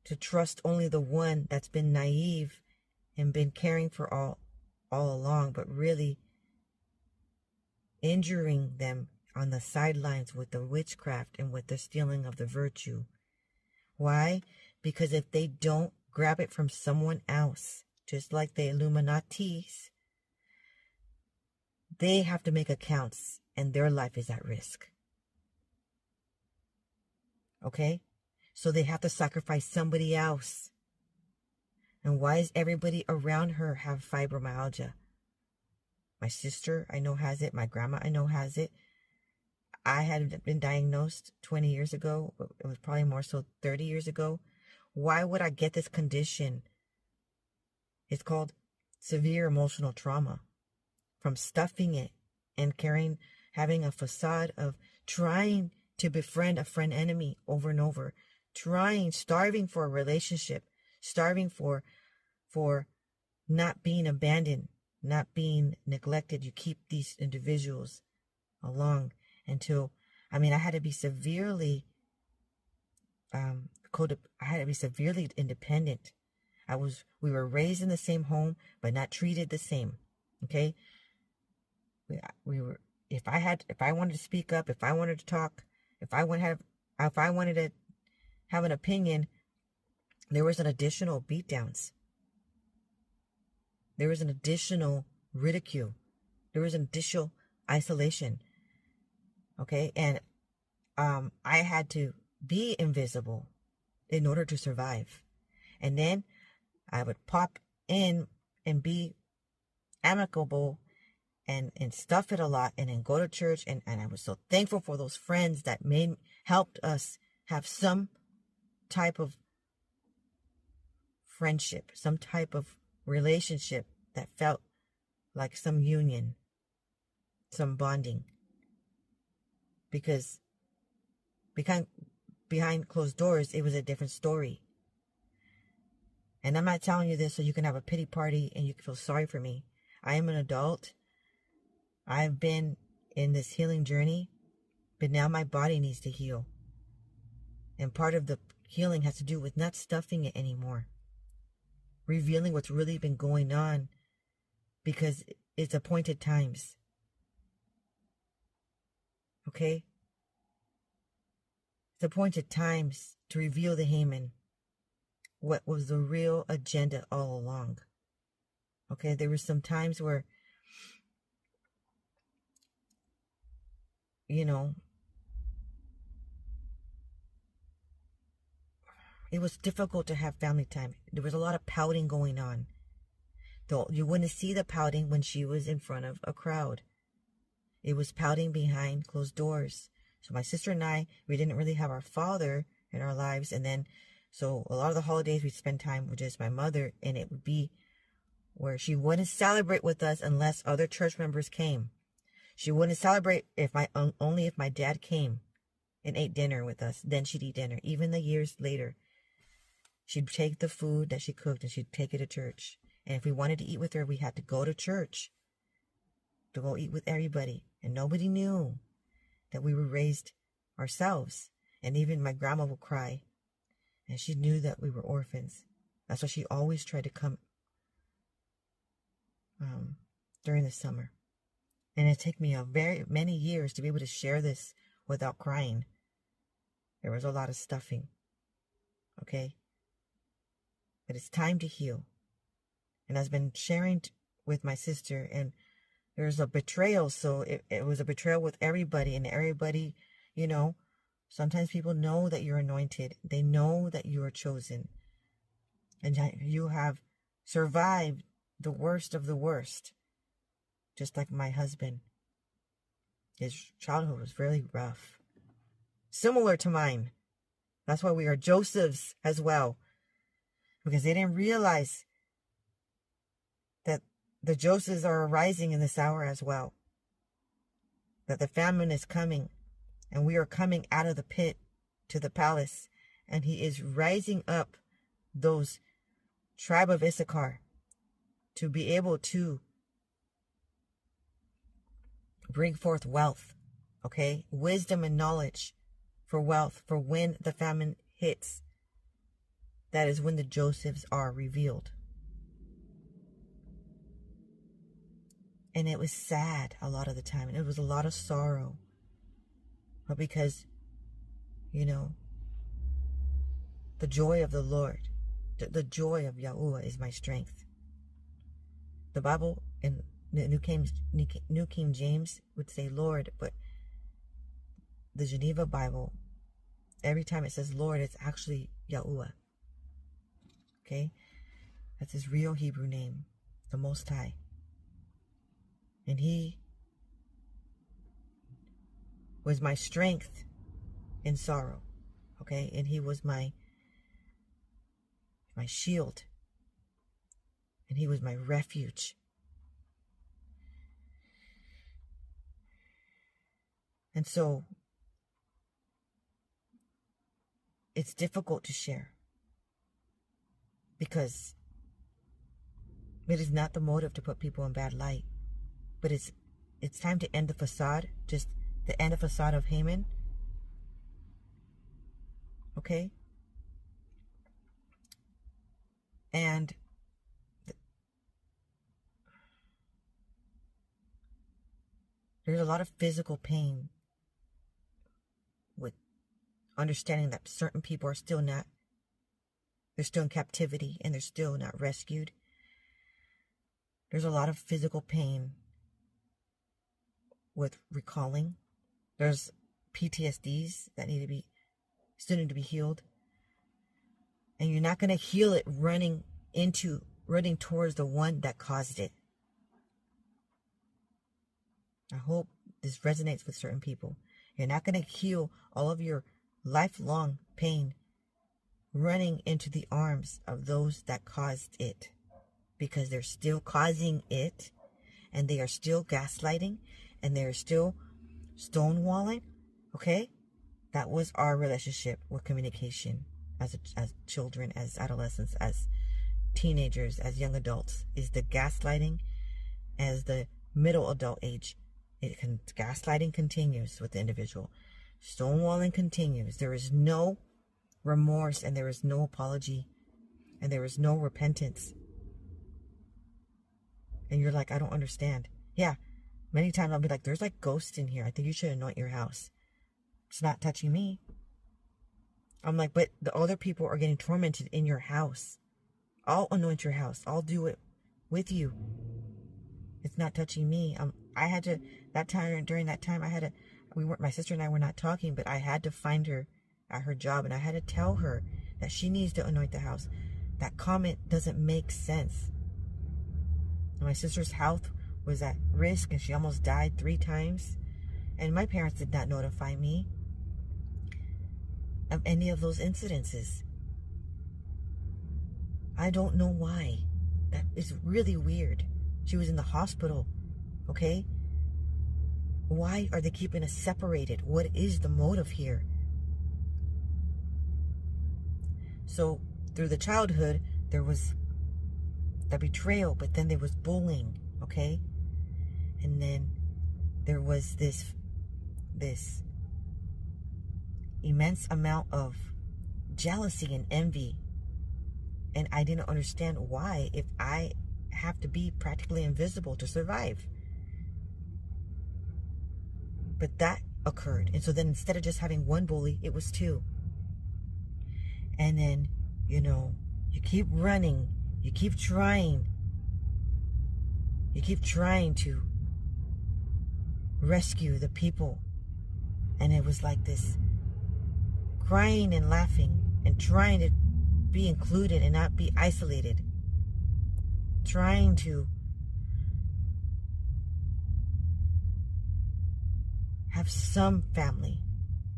to trust only the one that's been naive and been caring for all along, but really injuring them on the sidelines with the witchcraft and with the stealing of the virtue. Why? Because if they don't grab it from someone else, just like the Illuminatis, they have to make accounts and their life is at risk. Okay? So they have to sacrifice somebody else. And why does everybody around her have fibromyalgia? My sister, I know, has it. My grandma, I know, has it. I had been diagnosed 20 years ago. It was probably more so 30 years ago. Why would I get this condition? It's called severe emotional trauma from stuffing it and having a facade of trying to befriend a friend enemy over and over, starving for a relationship, starving for not being abandoned, not being neglected. You keep these individuals along until, I had to be severely, I had to be severely independent. We were raised in the same home, but not treated the same. Okay. We were, if I wanted to speak up, if I wanted to talk, if I wanted to have an opinion, there was an additional beatdowns. There was an additional ridicule. There was an additional isolation. Okay. And, I had to be invisible in order to survive. And then I would pop in and be amicable and stuff it a lot and then go to church. And I was so thankful for those friends that helped us have some type of friendship, some type of relationship that felt like some union, some bonding. Because behind closed doors, it was a different story. And I'm not telling you this so you can have a pity party and you can feel sorry for me. I am an adult. I've been in this healing journey But now my body needs to heal. And part of the healing has to do with not stuffing it anymore. Revealing what's really been going on, because it's appointed times. Okay? It's appointed times to reveal to Haman what was the real agenda all along. Okay? There were some times where, you know, it was difficult to have family time. There was a lot of pouting going on. Though you wouldn't see the pouting when she was in front of a crowd. It was pouting behind closed doors. So my sister and I, we didn't really have our father in our lives. And then, so a lot of the holidays we'd spend time with just my mother. And it would be where she wouldn't celebrate with us unless other church members came. She wouldn't celebrate only if my dad came and ate dinner with us. Then she'd eat dinner. Even the years later, she'd take the food that she cooked and she'd take it to church. And if we wanted to eat with her, we had to go to church to go eat with everybody. And nobody knew that we were raised ourselves. And even my grandma would cry. And she knew that we were orphans. That's why she always tried to come during the summer. And it took me many years to be able to share this without crying. There was a lot of stuffing. Okay? But it's time to heal. And I've been sharing with my sister, and there's a betrayal. So it was a betrayal with everybody, and everybody, you know, sometimes people know that you're anointed. They know that you are chosen. And you have survived the worst of the worst. Just like my husband. His childhood was really rough. Similar to mine. That's why we are Josephs as well. Because they didn't realize that the Josephs are arising in this hour as well. That the famine is coming. And we are coming out of the pit to the palace. And he is rising up those tribe of Issachar to be able to bring forth wealth. Okay? Wisdom and knowledge for wealth. For when the famine hits. That is when the Josephs are revealed. And it was sad a lot of the time. And it was a lot of sorrow. But because, you know, the joy of the Lord, the joy of Yahuwah is my strength. The Bible in New King James would say Lord, but the Geneva Bible, every time it says Lord, it's actually Yahuwah. Okay? That's his real Hebrew name, the Most High. And he was my strength in sorrow. Okay? And he was my shield. And he was my refuge. And so it's difficult to share. Because it is not the motive to put people in bad light. But it's time to end the facade. Just the end of facade of Haman. Okay? And there's a lot of physical pain with understanding that certain people are still not, they're still in captivity and they're still not rescued. There's a lot of physical pain with recalling. There's PTSDs that still need to be healed. And you're not going to heal it running towards the one that caused it. I hope this resonates with certain people. You're not going to heal all of your lifelong pain running into the arms of those that caused it. Because they're still causing it. And they are still gaslighting. And they're still stonewalling. Okay? That was our relationship with communication. As children, as adolescents, as teenagers, as young adults, is the gaslighting. As the middle adult age, gaslighting continues with the individual. Stonewalling continues. There is no remorse, and there is no apology, and there is no repentance. And you're like, I don't understand. Yeah, many times I'll be like, there's like ghosts in here. I think you should anoint your house. It's not touching me. I'm like, but the other people are getting tormented in your house. I'll anoint your house. I'll do it with you. It's not touching me. I had to, during that time, my sister and I were not talking, but I had to find her at her job, and I had to tell her that she needs to anoint the house. That comment doesn't make sense. My sister's health was at risk, and she almost died 3 times. And my parents did not notify me of any of those incidences. I don't know why. That is really weird. She was in the hospital, okay? Why are they keeping us separated? What is the motive here? So, through the childhood, there was the betrayal, but then there was bullying, okay? And then there was this immense amount of jealousy and envy. And I didn't understand why, if I have to be practically invisible to survive. But that occurred. And so then instead of just having one bully, it was 2. And then, you keep running. You keep trying. You keep trying to rescue the people. And it was like this crying and laughing and trying to be included and not be isolated. Trying to have some family.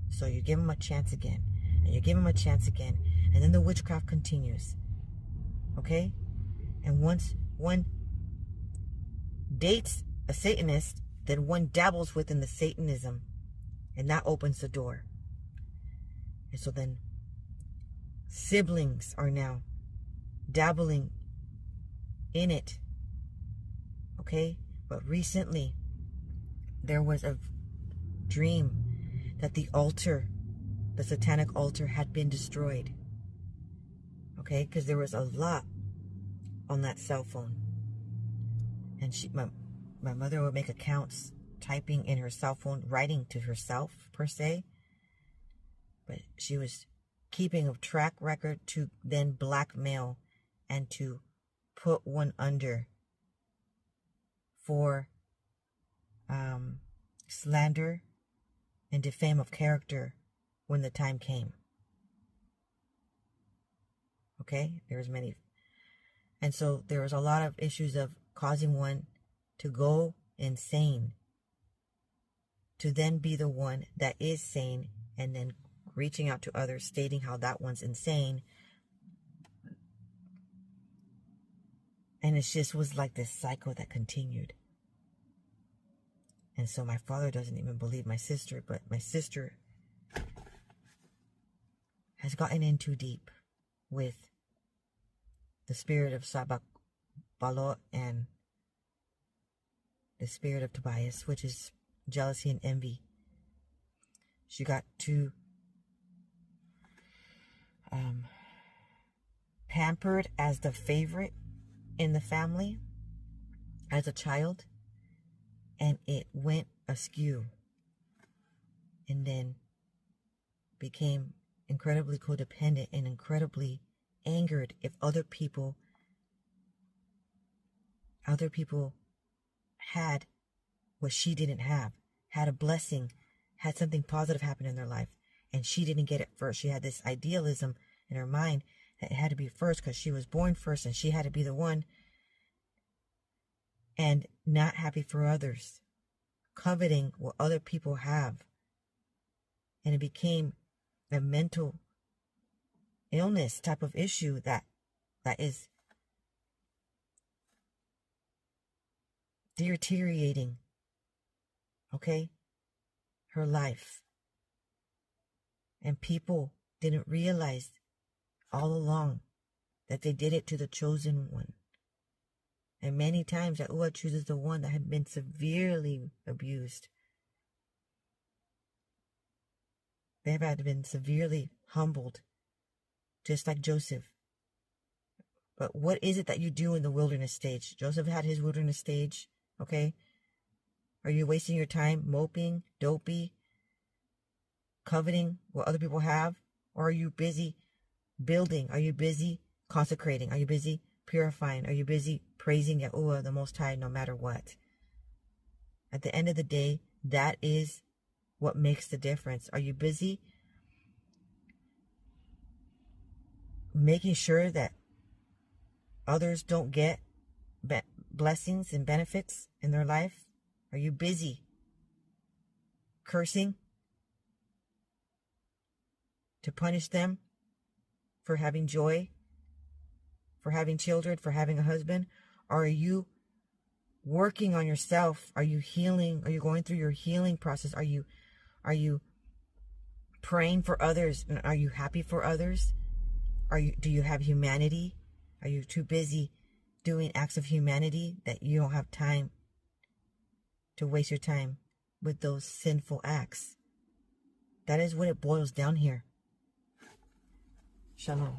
So you give them a chance again. And you give them a chance again. And then the witchcraft continues. Okay? And once one dates a Satanist, then one dabbles within the Satanism. And that opens the door. And so then siblings are now dabbling in it. Okay? But recently, there was a dream that the satanic altar had been destroyed. Okay? Because there was a lot on that cell phone. And my mother would make accounts typing in her cell phone, writing to herself, per se. But she was keeping a track record to then blackmail and to put one under for slander and defame of character when the time came. Okay? There was many. And so there was a lot of issues of causing one to go insane, to then be the one that is sane, and then reaching out to others, stating how that one's insane. And it just was like this cycle that continued. And so my father doesn't even believe my sister, but my sister has gotten in too deep with the spirit of Saballat and the spirit of Tobias, which is jealousy and envy. She got too pampered as the favorite in the family as a child, and it went askew, and then became incredibly codependent and incredibly angered if other people had what she didn't have, had a blessing, had something positive happen in their life, and she didn't get it first. She had this idealism in her mind that it had to be first because she was born first and she had to be the one, and not happy for others, coveting what other people have. And it became a mental illness type of issue that is deteriorating, okay, her life. And people didn't realize all along that they did it to the chosen one. And many times Yahuwah chooses the one that had been severely abused. They've had been severely humbled, just like Joseph. But what is it that you do in the wilderness stage? Joseph had his wilderness stage, okay? Are you wasting your time moping, dopey, coveting what other people have? Or are you busy building? Are you busy consecrating? Are you busy purifying? Are you busy praising Yahuwah, the Most High, no matter what? At the end of the day, that is what makes the difference. Are you busy making sure that others don't get blessings and benefits in their life? Are you busy cursing to punish them for having joy, for having children, for having a husband? Or are you working on yourself? Are you healing? Are you going through your healing process? Are you praying for others? Are you happy for others? Do you have humanity? Are you too busy doing acts of humanity that you don't have time to waste your time with those sinful acts? That is what it boils down here. Shalom.